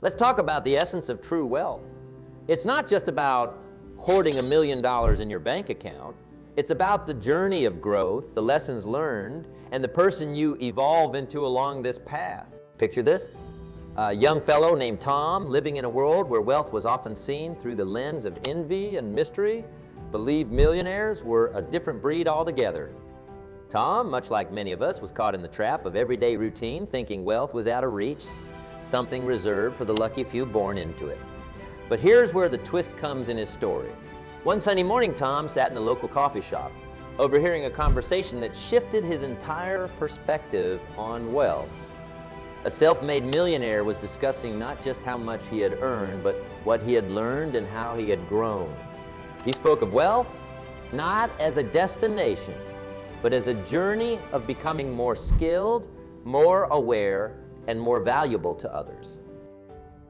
Let's talk about the essence of true wealth. It's not just about hoarding $1 million in your bank account. It's about the journey of growth, the lessons learned, and the person you evolve into along this path. Picture this: a young fellow named Tom, living in a world where wealth was often seen through the lens of envy and mystery, believed millionaires were a different breed altogether. Tom, much like many of us, was caught in the trap of everyday routine, thinking wealth was out of reach, something reserved for the lucky few born into it. But here's where the twist comes in his story. One Sunday morning, Tom sat in a local coffee shop, overhearing a conversation that shifted his entire perspective on wealth. A self-made millionaire was discussing not just how much he had earned, but what he had learned and how he had grown. He spoke of wealth not as a destination, but as a journey of becoming more skilled, more aware, and more valuable to others.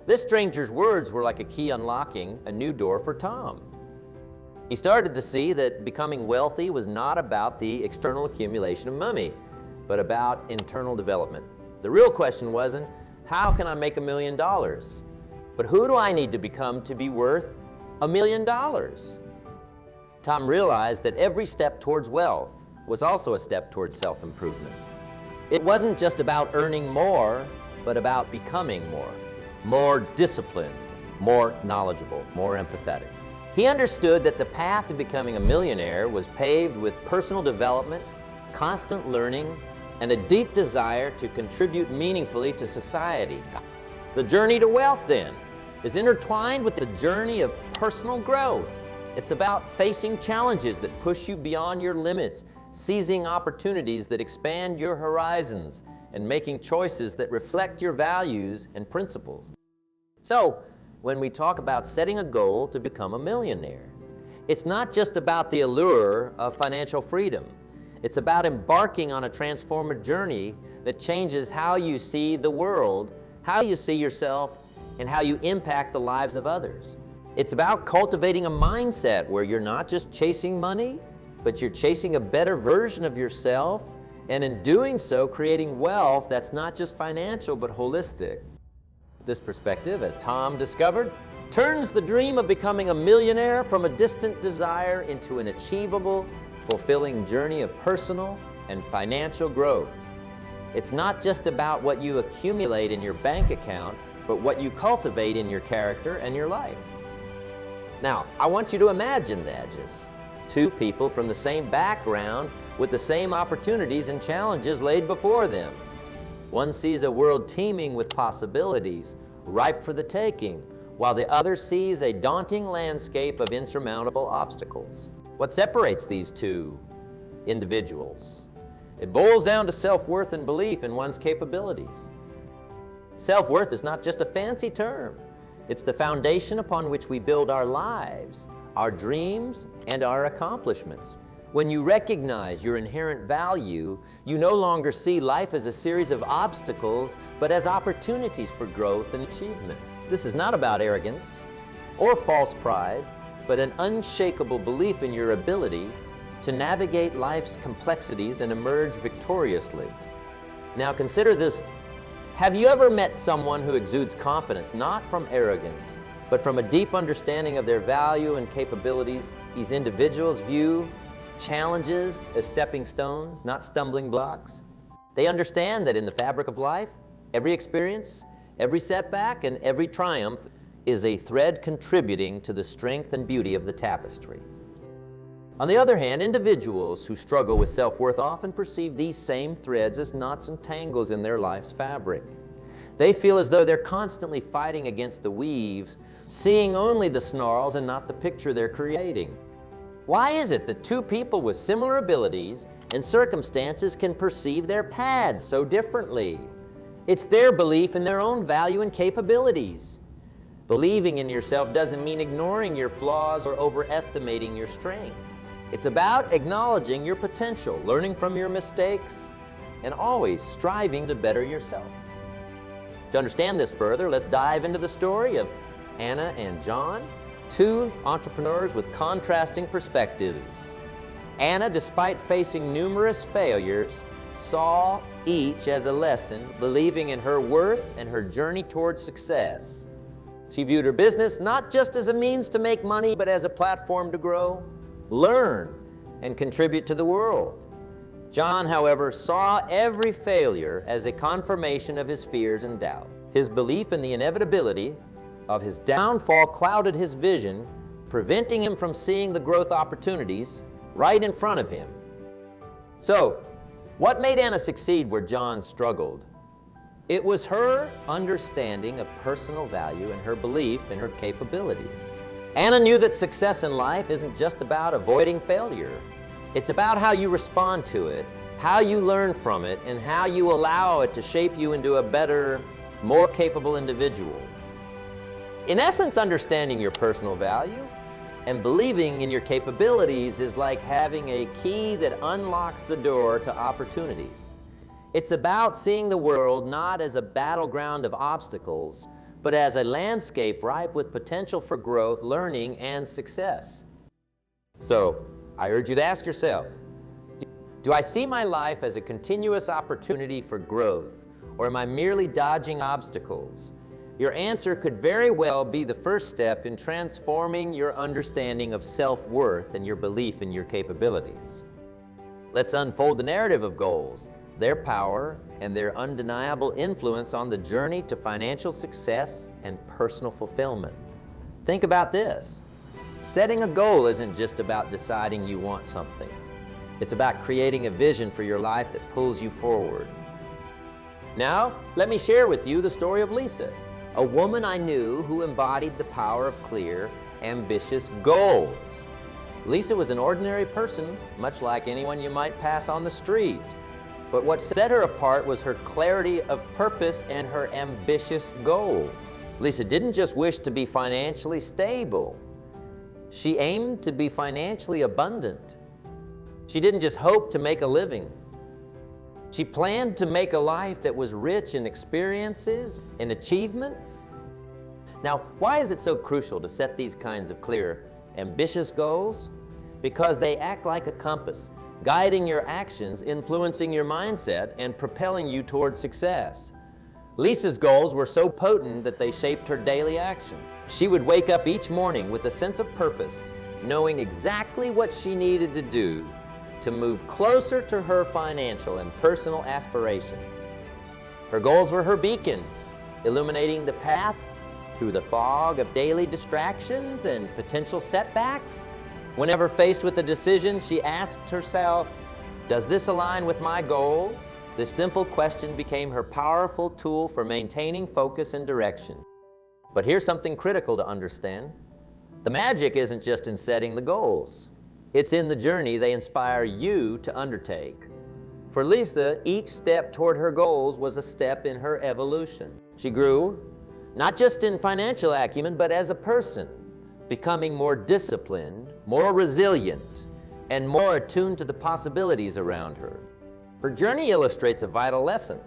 This stranger's words were like a key unlocking a new door for Tom. He started to see that becoming wealthy was not about the external accumulation of money, but about internal development. The real question wasn't, how can I make $1 million? But who do I need to become to be worth $1 million? Tom realized that every step towards wealth was also a step towards self-improvement. It wasn't just about earning more, but about becoming more disciplined, more knowledgeable, more empathetic. He understood that the path to becoming a millionaire was paved with personal development, constant learning, and a deep desire to contribute meaningfully to society. The journey to wealth, then, is intertwined with the journey of personal growth. It's about facing challenges that push you beyond your limits, seizing opportunities that expand your horizons, and making choices that reflect your values and principles. So, when we talk about setting a goal to become a millionaire, it's not just about the allure of financial freedom. It's about embarking on a transformative journey that changes how you see the world, how you see yourself, and how you impact the lives of others. It's about cultivating a mindset where you're not just chasing money, but you're chasing a better version of yourself, and in doing so, creating wealth that's not just financial, but holistic. This perspective, as Tom discovered, turns the dream of becoming a millionaire from a distant desire into an achievable, fulfilling journey of personal and financial growth. It's not just about what you accumulate in your bank account, but what you cultivate in your character and your life. Now, I want you to imagine that just two people from the same background with the same opportunities and challenges laid before them. One sees a world teeming with possibilities, ripe for the taking, while the other sees a daunting landscape of insurmountable obstacles. What separates these two individuals? It boils down to self-worth and belief in one's capabilities. Self-worth is not just a fancy term. It's the foundation upon which we build our lives, our dreams, and our accomplishments. When you recognize your inherent value, you no longer see life as a series of obstacles, but as opportunities for growth and achievement. This is not about arrogance or false pride, but an unshakable belief in your ability to navigate life's complexities and emerge victoriously. Now consider this. Have you ever met someone who exudes confidence, not from arrogance, but from a deep understanding of their value and capabilities? These individuals view challenges as stepping stones, not stumbling blocks. They understand that in the fabric of life, every experience, every setback, and every triumph is a thread contributing to the strength and beauty of the tapestry. On the other hand, individuals who struggle with self-worth often perceive these same threads as knots and tangles in their life's fabric. They feel as though they're constantly fighting against the weaves, seeing only the snarls and not the picture they're creating. Why is it that two people with similar abilities and circumstances can perceive their paths so differently? It's their belief in their own value and capabilities. Believing in yourself doesn't mean ignoring your flaws or overestimating your strengths. It's about acknowledging your potential, learning from your mistakes, and always striving to better yourself. To understand this further, let's dive into the story of Anna and John, two entrepreneurs with contrasting perspectives. Anna, despite facing numerous failures, saw each as a lesson, believing in her worth and her journey towards success. She viewed her business not just as a means to make money, but as a platform to grow, learn, and contribute to the world. John, however, saw every failure as a confirmation of his fears and doubt. His belief in the inevitability of his downfall clouded his vision, preventing him from seeing the growth opportunities right in front of him. So, what made Anna succeed where John struggled? It was her understanding of personal value and her belief in her capabilities. Anna knew that success in life isn't just about avoiding failure. It's about how you respond to it, how you learn from it, and how you allow it to shape you into a better, more capable individual. In essence, understanding your personal value and believing in your capabilities is like having a key that unlocks the door to opportunities. It's about seeing the world not as a battleground of obstacles, but as a landscape ripe with potential for growth, learning, and success. So, I urge you to ask yourself, do I see my life as a continuous opportunity for growth, or am I merely dodging obstacles? Your answer could very well be the first step in transforming your understanding of self-worth and your belief in your capabilities. Let's unfold the narrative of goals, their power, and their undeniable influence on the journey to financial success and personal fulfillment. Think about this. Setting a goal isn't just about deciding you want something. It's about creating a vision for your life that pulls you forward. Now, let me share with you the story of Lisa, a woman I knew who embodied the power of clear, ambitious goals. Lisa was an ordinary person, much like anyone you might pass on the street. But what set her apart was her clarity of purpose and her ambitious goals. Lisa didn't just wish to be financially stable. She aimed to be financially abundant. She didn't just hope to make a living. She planned to make a life that was rich in experiences and achievements. Now, why is it so crucial to set these kinds of clear, ambitious goals? Because they act like a compass, guiding your actions, influencing your mindset, and propelling you towards success. Lisa's goals were so potent that they shaped her daily action. She would wake up each morning with a sense of purpose, knowing exactly what she needed to do to move closer to her financial and personal aspirations. Her goals were her beacon, illuminating the path through the fog of daily distractions and potential setbacks. Whenever faced with a decision, she asked herself, does this align with my goals? This simple question became her powerful tool for maintaining focus and direction. But here's something critical to understand. The magic isn't just in setting the goals. It's in the journey they inspire you to undertake. For Lisa, each step toward her goals was a step in her evolution. She grew, not just in financial acumen, but as a person, becoming more disciplined, more resilient, and more attuned to the possibilities around her. Her journey illustrates a vital lesson.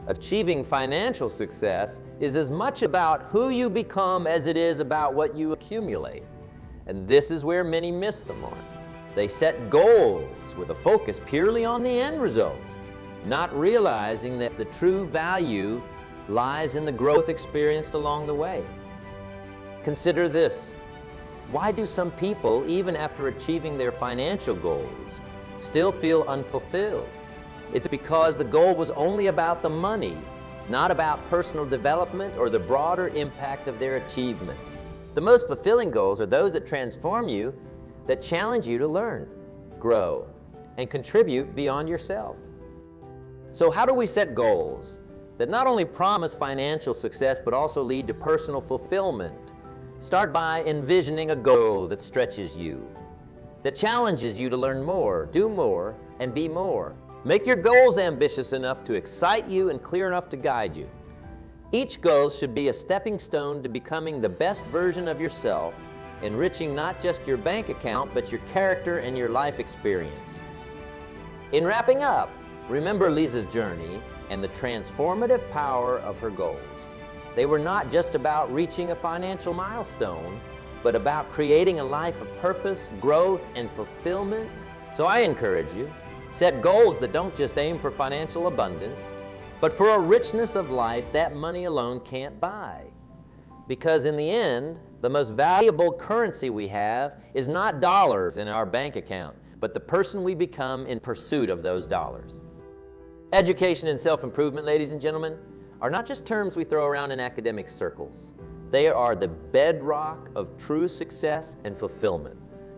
Achieving financial success is as much about who you become as it is about what you accumulate. And this is where many miss the mark. They set goals with a focus purely on the end result, not realizing that the true value lies in the growth experienced along the way. Consider this. Why do some people, even after achieving their financial goals, still feel unfulfilled? It's because the goal was only about the money, not about personal development or the broader impact of their achievements. The most fulfilling goals are those that transform you, that challenge you to learn, grow, and contribute beyond yourself. So how do we set goals that not only promise financial success, but also lead to personal fulfillment? Start by envisioning a goal that stretches you, that challenges you to learn more, do more, and be more. Make your goals ambitious enough to excite you and clear enough to guide you. Each goal should be a stepping stone to becoming the best version of yourself, enriching not just your bank account, but your character and your life experience. In wrapping up, remember Lisa's journey and the transformative power of her goals. They were not just about reaching a financial milestone, but about creating a life of purpose, growth, and fulfillment. So I encourage you, Set goals that don't just aim for financial abundance, but for a richness of life that money alone can't buy. Because in the end, the most valuable currency we have is not dollars in our bank account, but the person we become in pursuit of those dollars. Education and self-improvement, ladies and gentlemen, are not just terms we throw around in academic circles. They are the bedrock of true success and fulfillment.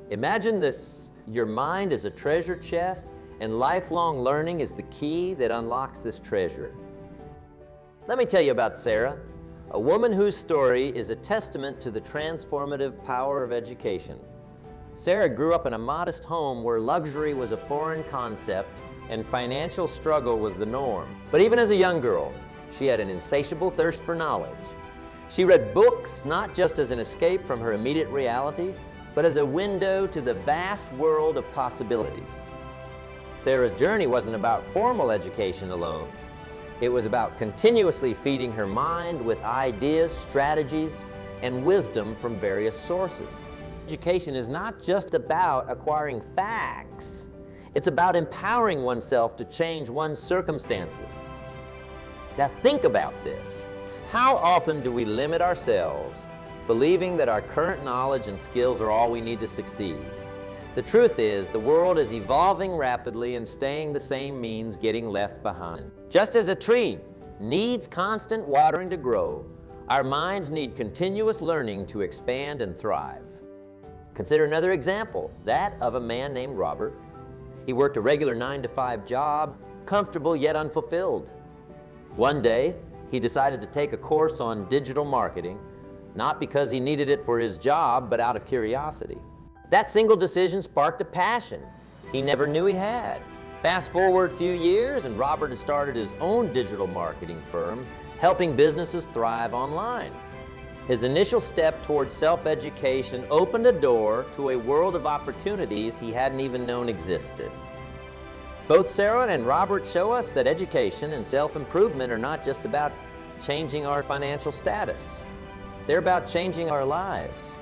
Imagine this: your mind is a treasure chest, and lifelong learning is the key that unlocks this treasure. Let me tell you about Sarah, a woman whose story is a testament to the transformative power of education. Sarah grew up in a modest home where luxury was a foreign concept and financial struggle was the norm. But even as a young girl, she had an insatiable thirst for knowledge. She read books not just as an escape from her immediate reality, but as a window to the vast world of possibilities. Sarah's journey wasn't about formal education alone. It was about continuously feeding her mind with ideas, strategies, and wisdom from various sources. Education is not just about acquiring facts. It's about empowering oneself to change one's circumstances. Now think about this. How often do we limit ourselves, believing that our current knowledge and skills are all we need to succeed? The truth is, the world is evolving rapidly, and staying the same means getting left behind. Just as a tree needs constant watering to grow, our minds need continuous learning to expand and thrive. Consider another example, that of a man named Robert. He worked a regular 9-to-5 job, comfortable yet unfulfilled. One day, he decided to take a course on digital marketing, not because he needed it for his job, but out of curiosity. That single decision sparked a passion he never knew he had. Fast forward a few years, and Robert has started his own digital marketing firm, helping businesses thrive online. His initial step towards self-education opened a door to a world of opportunities he hadn't even known existed. Both Sarah and Robert show us that education and self-improvement are not just about changing our financial status. They're about changing our lives.